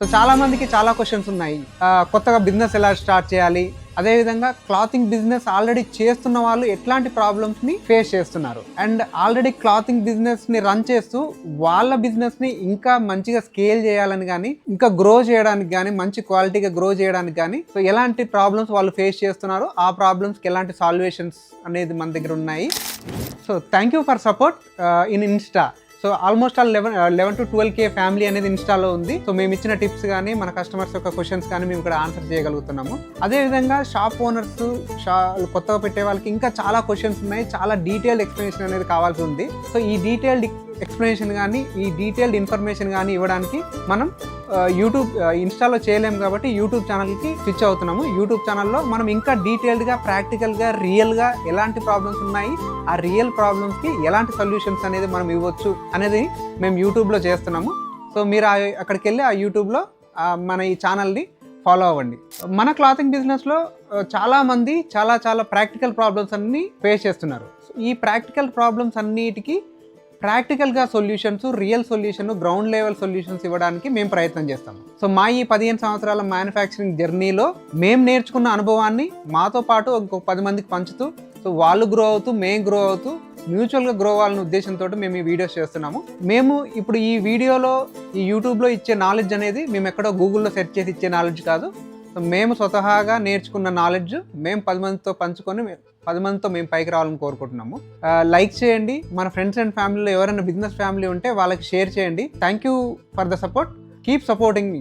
So చాలా మందికి చాలా క్వశ్చన్స్ ఉన్నాయి. కొత్తగా బిజినెస్ ఎలా స్టార్ట్ చేయాలి, అదేవిధంగా క్లాతింగ్ బిజినెస్ ఆల్రెడీ చేస్తున్న వాళ్ళు ఎట్లాంటి ప్రాబ్లమ్స్ని ఫేస్ చేస్తున్నారు, అండ్ ఆల్రెడీ క్లాతింగ్ బిజినెస్ని రన్ చేస్తూ వాళ్ళ బిజినెస్ని ఇంకా మంచిగా స్కేల్ చేయాలని కానీ, ఇంకా గ్రో చేయడానికి కానీ, మంచి క్వాలిటీగా గ్రో చేయడానికి కానీ సో ఎలాంటి ప్రాబ్లమ్స్ వాళ్ళు ఫేస్ చేస్తున్నారు, ఆ ప్రాబ్లమ్స్కి ఎలాంటి సాల్వేషన్స్ అనేది మన దగ్గర ఉన్నాయి. So thank you for support in Insta. So almost all 11 to 12K family అనేది ఇన్స్టాలో ఉంది. సో మేము ఇచ్చిన టిప్స్ కానీ, మన కస్టమర్స్ యొక్క క్వశ్చన్స్ కానీ మేము ఇక్కడ ఆన్సర్ చేయగలుగుతున్నాము. అదేవిధంగా షాప్ ఓనర్స్, కొత్తగా పెట్టే వాళ్ళకి ఇంకా చాలా క్వశ్చన్స్ ఉన్నాయి, చాలా డీటెయిల్డ్ ఎక్స్ప్లెనేషన్ అనేది కావాల్సి ఉంది. సో ఈ డీటెయిల్డ్ ఎక్స్ప్లెనేషన్ కానీ, ఈ డీటెయిల్డ్ ఇన్ఫర్మేషన్ కానీ ఇవ్వడానికి మనం యూట్యూబ్ ఇన్స్టాలో చేయలేము కాబట్టి యూట్యూబ్ ఛానల్కి స్విచ్ అవుతున్నాము. యూట్యూబ్ ఛానల్లో మనం ఇంకా డీటెయిల్డ్గా, ప్రాక్టికల్గా, రియల్గా ఎలాంటి ప్రాబ్లమ్స్ ఉన్నాయి, ఆ రియల్ ప్రాబ్లమ్స్కి ఎలాంటి సొల్యూషన్స్ అనేది మనం ఇవ్వచ్చు అనేది మేము యూట్యూబ్లో చేస్తున్నాము. సో మీరు అక్కడికి వెళ్ళి ఆ యూట్యూబ్లో మన ఈ ఛానల్ని ఫాలో అవ్వండి. మన క్లాతింగ్ బిజినెస్లో చాలామంది చాలా ప్రాక్టికల్ ప్రాబ్లమ్స్ అన్నీ ఫేస్ చేస్తున్నారు. ఈ ప్రాక్టికల్ ప్రాబ్లమ్స్ అన్నిటికీ ప్రాక్టికల్గా solutions, real solution, ground level solutions ఇవ్వడానికి మేము ప్రయత్నం చేస్తాము. సో మా ఈ 15 సంవత్సరాల మ్యానుఫ్యాక్చరింగ్ జర్నీలో మేము నేర్చుకున్న అనుభవాన్ని మాతో పాటు ఇంకొక 10 మందికి పంచుతూ, సో వాళ్ళు గ్రో అవుతూ, మేము గ్రో అవుతూ, మ్యూచువల్గా గ్రో అవ్వాలనే ఉద్దేశంతో మేము ఈ వీడియోస్ చేస్తున్నాము. మేము ఇప్పుడు ఈ వీడియోలో, ఈ యూట్యూబ్లో ఇచ్చే నాలెడ్జ్ అనేది మేము ఎక్కడో గూగుల్లో సెర్చ్ చేసి ఇచ్చే నాలెడ్జ్ కాదు. సో మేము స్వతహాగా నేర్చుకున్న నాలెడ్జ్ మేము 10 మందితో పంచుకొని 10 మందితో మేము పైకి రావాలని కోరుకుంటున్నాము. లైక్ చేయండి. మన ఫ్రెండ్స్ అండ్ ఫ్యామిలీలో ఎవరైనా బిజినెస్ ఫ్యామిలీ ఉంటే వాళ్ళకి షేర్ చేయండి. Thank you for the support. Keep supporting me.